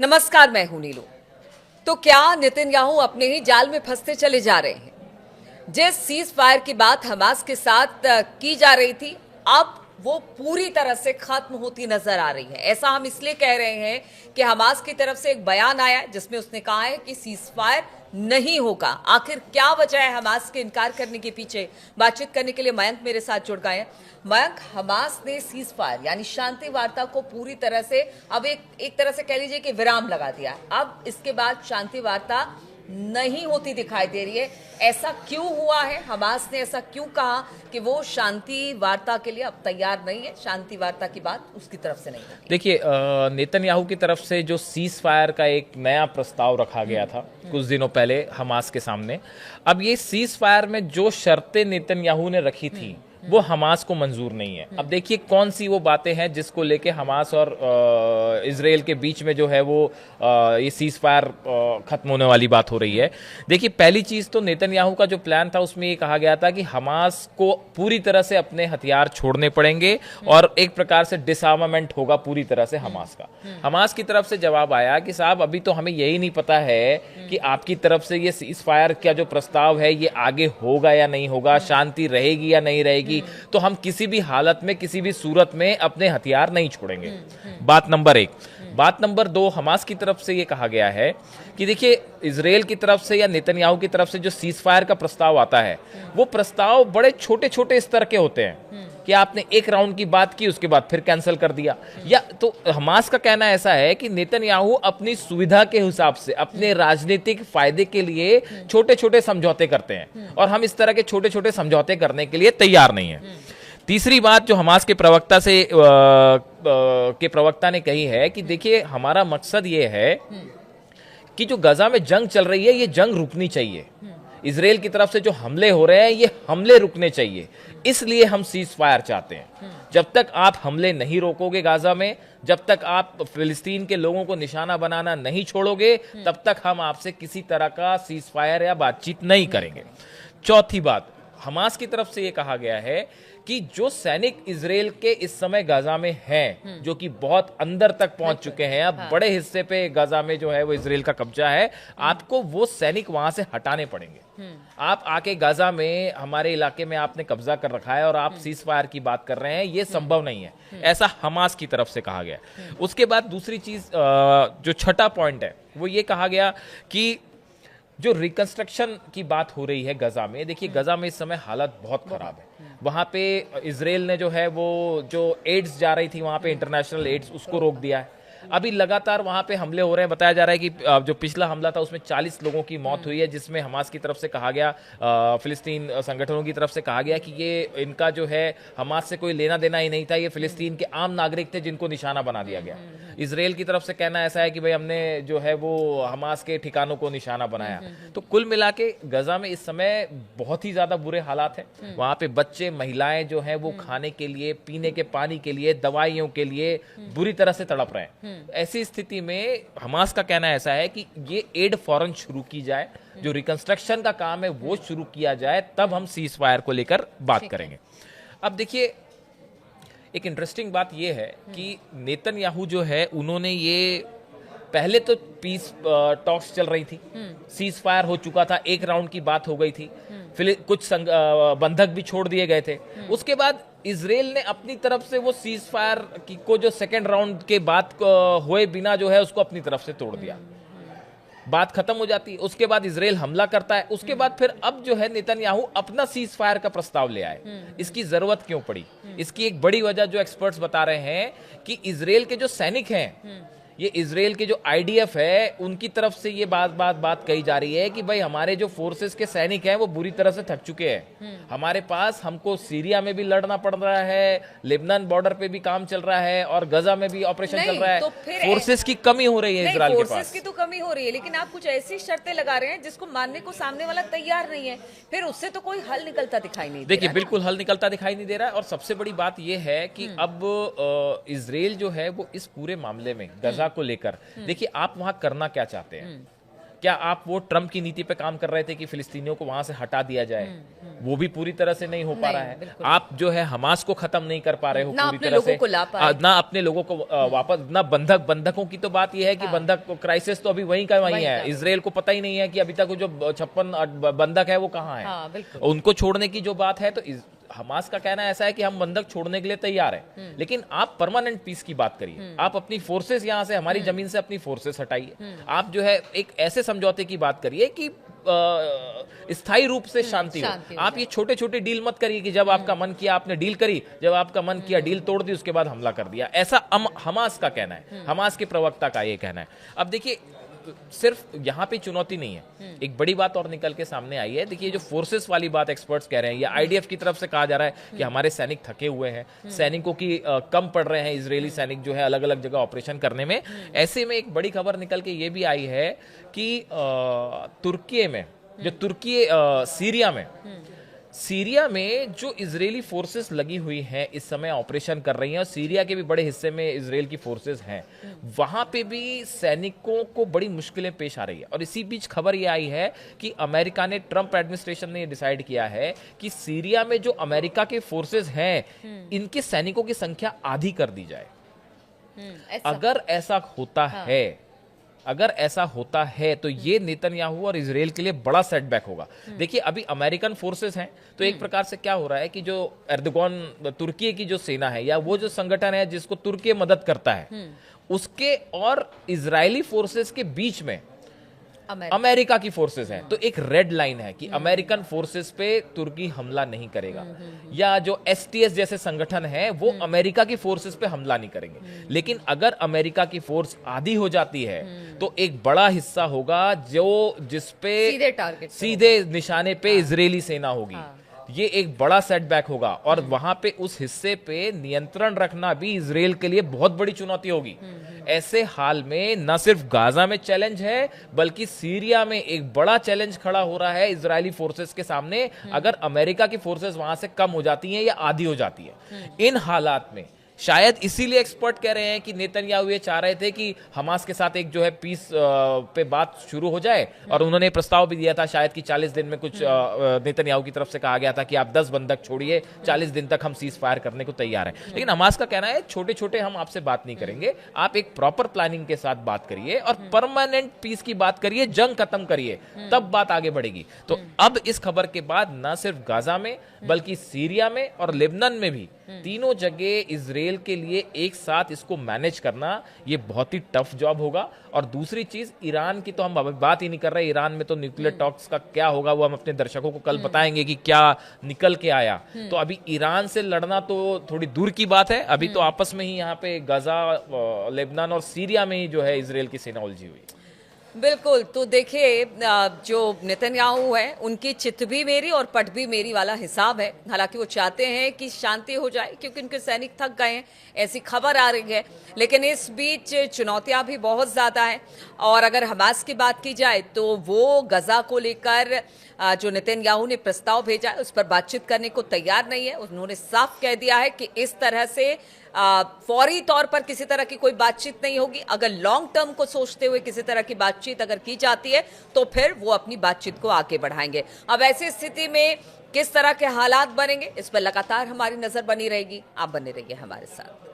नमस्कार, मैं हूं नीलू। तो क्या नेतन्याहू अपने ही जाल में फंसते चले जा रहे हैं? जिस सीज फायर की बात हमास के साथ की जा रही थी, अब वो पूरी तरह से खत्म होती नजर आ रही है। ऐसा हम इसलिए कह रहे हैं कि हमास की तरफ से एक बयान आया है जिसमें उसने कहा है कि सीज फायर नहीं होगा। आखिर क्या वजह है हमास के इनकार करने के पीछे? बातचीत करने के लिए मयंक मेरे साथ जुड़ गए हैं। मयंक, हमास ने सीज फायर यानी शांति वार्ता को पूरी तरह से अब एक तरह से कह लीजिए कि विराम लगा दिया। अब इसके बाद शांति वार्ता नहीं होती दिखाई दे रही है। ऐसा क्यों हुआ है? हमास ने ऐसा क्यों कहा कि वो शांति वार्ता के लिए अब तैयार नहीं है? शांति वार्ता की बात उसकी तरफ से नहीं होगी। देखिए, नेतन्याहू की तरफ से जो सीज फायर का एक नया प्रस्ताव रखा गया था कुछ दिनों पहले हमास के सामने, अब ये सीज फायर में जो शर्तें नेतन्याहू ने रखी थी वो हमास को मंजूर नहीं है। अब देखिए कौन सी वो बातें हैं जिसको लेके हमास और इजराइल के बीच में जो है वो ये सीज फायर खत्म होने वाली बात हो रही है। देखिए, पहली चीज तो नेतन्याहू का जो प्लान था उसमें ये कहा गया था कि हमास को पूरी तरह से अपने हथियार छोड़ने पड़ेंगे और एक प्रकार से डिसआर्मामेंट होगा पूरी तरह से हमास का। हमास की तरफ से जवाब आया कि साहब अभी तो हमें यही नहीं पता है कि आपकी तरफ से ये सीज फायर का जो प्रस्ताव है ये आगे होगा या नहीं होगा, शांति रहेगी या नहीं रहेगी, तो हम किसी भी हालत में किसी भी सूरत में अपने हथियार नहीं छोड़ेंगे। बात नंबर एक। बात नंबर दो, हमास की तरफ से यह कहा गया है कि देखिए, इजराइल की तरफ से या नेतन्याहू की तरफ से जो सीज फायर का प्रस्ताव आता है वो प्रस्ताव बड़े छोटे छोटे स्तर के होते हैं कि आपने एक राउंड की बात की उसके बाद फिर कैंसिल कर दिया। या तो हमास का कहना ऐसा है कि नेतन्याहू अपनी सुविधा के हिसाब से अपने राजनीतिक फायदे के लिए छोटे छोटे समझौते करते हैं और हम इस तरह के छोटे छोटे समझौते करने के लिए तैयार नहीं है। तीसरी बात जो हमास के प्रवक्ता ने कही है कि देखिए, हमारा मकसद ये है कि जो गजा में जंग चल रही है ये जंग रुकनी चाहिए। इजराइल की तरफ से जो हमले हो रहे हैं ये हमले रुकने चाहिए, इसलिए हम सीज फायर चाहते हैं। जब तक आप हमले नहीं रोकोगे गाजा में, जब तक आप फिलिस्तीन के लोगों को निशाना बनाना नहीं छोड़ोगे, तब तक हम आपसे किसी तरह का सीज फायर या बातचीत नहीं करेंगे। चौथी बात, हमास की तरफ से यह कहा गया है कि जो सैनिक इजराइल के इस समय गाजा में हैं, जो कि बहुत अंदर तक पहुंच चुके हैं, अब बड़े हिस्से पे गाजा में जो है वो इजराइल का कब्जा है, आपको वो सैनिक वहां से हटाने पड़ेंगे। आप आके गाजा में हमारे इलाके में आपने कब्जा कर रखा है और आप सीज फायर की बात कर रहे हैं, ये संभव नहीं है, ऐसा हमास की तरफ से कहा गया। उसके बाद दूसरी चीज, जो छठा पॉइंट है, वो ये कहा गया कि जो रिकंस्ट्रक्शन की बात हो रही है गजा में, देखिए गजा में इस समय हालत बहुत खराब है। वहां पे इजराइल ने जो है वो जो एड्स जा रही थी वहां पे, इंटरनेशनल एड्स, उसको रोक दिया है। अभी लगातार वहां पे हमले हो रहे हैं। बताया जा रहा है कि जो पिछला हमला था उसमें 40 लोगों की मौत हुई है, जिसमें हमास की तरफ से कहा गया, फिलिस्तीन संगठनों की तरफ से कहा गया कि ये इनका जो है हमास से कोई लेना देना ही नहीं था, ये फिलिस्तीन के आम नागरिक थे जिनको निशाना बना दिया गया। इजराइल की तरफ से कहना ऐसा है कि भाई हमने जो है वो हमास के ठिकानों को निशाना बनाया। तो कुल मिला के गजा में इस समय बहुत ही ज्यादा बुरे हालात हैं। वहां पे बच्चे, महिलाएं जो हैं वो खाने के लिए, पीने के पानी के लिए, दवाइयों के लिए बुरी तरह से तड़प रहे हैं। ऐसी स्थिति में हमास का कहना ऐसा है कि ये एड फौरन शुरू की जाए, जो रिकंस्ट्रक्शन का काम है वो शुरू किया जाए, तब हम सीज फायर को लेकर बात करेंगे। अब देखिए, एक इंटरेस्टिंग बात यह है कि नेतन्याहू जो है उन्होंने ये पहले तो पीस टॉक्स चल रही थी, सीज फायर हो चुका था, एक राउंड की बात हो गई थी, फिर कुछ बंधक भी छोड़ दिए गए थे। उसके बाद इजराइल ने अपनी तरफ से वो सीज फायर को जो सेकेंड राउंड के बाद हुए बिना जो है उसको अपनी तरफ से तोड़ दिया, बात खत्म हो जाती है। उसके बाद इजराइल हमला करता है, उसके बाद फिर अब जो है नेतन्याहू अपना सीज फायर का प्रस्ताव ले आए। इसकी जरूरत क्यों पड़ी? इसकी एक बड़ी वजह जो एक्सपर्ट्स बता रहे हैं कि इजराइल के जो सैनिक हैं, ये इजराइल के जो आईडीएफ है उनकी तरफ से ये बात कही जा रही है कि भाई हमारे जो फोर्सेस के सैनिक हैं वो बुरी तरह से थक चुके हैं। हमारे पास, हमको सीरिया में भी लड़ना पड़ रहा है, लेबनान बॉर्डर पे भी काम चल रहा है और गजा में भी ऑपरेशन चल रहा है। तो फोर्सेस की कमी हो रही है इजराइल के पास। फोर्सेस की तो कमी हो रही है, लेकिन आप कुछ ऐसी शर्तें लगा रहे हैं जिसको मानने को सामने वाला तैयार नहीं है, फिर उससे तो कोई हल निकलता दिखाई नहीं दे रहा। देखिए, बिल्कुल हल निकलता दिखाई नहीं दे रहा है। और सबसे बड़ी बात यह है कि अब इजराइल जो है वो इस पूरे मामले में गजा को लेकर, देखिए आप वहां करना क्या चाहते हैं? क्या आप वो ट्रंप की नीति पे काम कर रहे थे कि फिलिस्तीनियों को वहां से हटा दिया जाए? वो भी पूरी तरह से नहीं हो पा रहा है। आप जो है हमास को खत्म नहीं कर पा रहे हो पूरी तरह से, ना अपने लोगों को वापस, ना बंधकों की तो बात यह है कि बंधक क्राइसिस तो अभी वहीं का वहीं है। इजराइल को पता ही नहीं है कि अभी तक जो 56 बंधक है वो कहाँ है। उनको छोड़ने की जो बात है, तो हमास का कहना ऐसा है कि हम बंधक छोड़ने के लिए तैयार हैं, लेकिन आप परमानेंट पीस की बात करिए। आप अपनी फोर्सेस यहां से, हमारी जमीन से अपनी फोर्सेस हटाइए। आप जो है एक ऐसे समझौते की बात करिए कि स्थायी रूप से शांति हो। आप ये छोटे छोटे डील मत करिए कि जब आपका मन किया आपने डील करी, जब आपका मन किया डील तोड़ दी, उसके बाद हमला कर दिया। ऐसा हमास का कहना है, हमास के प्रवक्ता का ये कहना है। अब देखिए, सिर्फ यहाँ पे चुनौती नहीं है, एक बड़ी बात और निकल के सामने आई है। देखिए, जो फोर्सेस वाली बात एक्सपर्ट्स कह रहे हैं, या आईडीएफ की तरफ से कहा जा रहा है कि हमारे सैनिक थके हुए हैं, सैनिकों की कम पड़ रहे हैं, इजरायली सैनिक जो है अलग अलग जगह ऑपरेशन करने में। ऐसे में एक बड़ी खबर निकल के ये भी आई है कि तुर्की में, जो तुर्की सीरिया में जो इजरायली फोर्सेस लगी हुई हैं इस समय ऑपरेशन कर रही हैं, और सीरिया के भी बड़े हिस्से में इजराइल की फोर्सेस हैं, वहां पे भी सैनिकों को बड़ी मुश्किलें पेश आ रही है। और इसी बीच खबर ये आई है कि अमेरिका ने, ट्रंप एडमिनिस्ट्रेशन ने डिसाइड किया है कि सीरिया में जो अमेरिका के फोर्सेस हैं, इनके सैनिकों की संख्या आधी कर दी जाए। अगर ऐसा होता है तो ये नेतन्याहू और इजराइल के लिए बड़ा सेटबैक होगा। देखिए, अभी अमेरिकन फोर्सेस हैं, तो एक प्रकार से क्या हो रहा है कि जो एर्दोगन, तुर्की की जो सेना है, या वो जो संगठन है जिसको तुर्की मदद करता है, उसके और इजरायली फोर्सेस के बीच में अमेरिका की फोर्सेस हैं। तो एक रेड लाइन है कि अमेरिकन फोर्सेस पे तुर्की हमला नहीं करेगा, या जो एसटीएस जैसे संगठन है वो अमेरिका की फोर्सेस पे हमला नहीं करेंगे। लेकिन अगर अमेरिका की फोर्स आधी हो जाती है तो एक बड़ा हिस्सा होगा जो जिसपे सीधे निशाने पे इजरायली सेना होगी। ये एक बड़ा सेटबैक होगा, और वहां पे उस हिस्से पे नियंत्रण रखना भी इजराइल के लिए बहुत बड़ी चुनौती होगी। ऐसे हाल में न सिर्फ गाजा में चैलेंज है, बल्कि सीरिया में एक बड़ा चैलेंज खड़ा हो रहा है इजरायली फोर्सेस के सामने, अगर अमेरिका की फोर्सेस वहां से कम हो जाती हैं या आधी हो जाती है। इन हालात में शायद इसीलिए एक्सपर्ट कह रहे हैं कि नेतन्याहू ये चाह रहे थे कि हमास के साथ एक जो है पीस पे बात शुरू हो जाए, और उन्होंने प्रस्ताव भी दिया था शायद कि 40 दिन में, कुछ नेतन्याहू की तरफ से कहा गया था कि आप 10 बंधक छोड़िए, 40 दिन तक हम सीज फायर करने को तैयार हैं। लेकिन हमास का कहना है छोटे छोटे हम आपसे बात नहीं करेंगे, आप एक प्रॉपर प्लानिंग के साथ बात करिए और परमानेंट पीस की बात करिए, जंग खत्म करिए, तब बात आगे बढ़ेगी। तो अब इस खबर के बाद न सिर्फ गाजा में, बल्कि सीरिया में और लेबनान में भी, तीनों जगह इजराइल के लिए एक साथ इसको मैनेज करना ये बहुत ही टफ जॉब होगा। और दूसरी चीज, ईरान की तो हम बात ही नहीं कर रहे। ईरान में तो न्यूक्लियर टॉक्स का क्या होगा वो हम अपने दर्शकों को कल बताएंगे कि क्या निकल के आया। तो अभी ईरान से लड़ना तो थोड़ी दूर की बात है, अभी तो आपस में ही यहाँ पे गाजा, लेबनान और सीरिया में ही जो है इजराइल की सेना उलझी हुई। बिल्कुल। तो देखिए, जो नेतन्याहू है उनकी चित भी मेरी और पट भी मेरी वाला हिसाब है। हालांकि वो चाहते हैं कि शांति हो जाए क्योंकि उनके सैनिक थक गए हैं, ऐसी खबर आ रही है। लेकिन इस बीच चुनौतियां भी बहुत ज़्यादा हैं। और अगर हमास की बात की जाए तो वो गजा को लेकर जो नेतन्याहू ने प्रस्ताव भेजा है उस पर बातचीत करने को तैयार नहीं है। उन्होंने साफ कह दिया है कि इस तरह से फौरी तौर पर किसी तरह की कोई बातचीत नहीं होगी। अगर लॉन्ग टर्म को सोचते हुए किसी तरह की बातचीत अगर की जाती है तो फिर वो अपनी बातचीत को आगे बढ़ाएंगे। अब ऐसी स्थिति में किस तरह के हालात बनेंगे, इस पर लगातार हमारी नजर बनी रहेगी। आप बने रहिए हमारे साथ।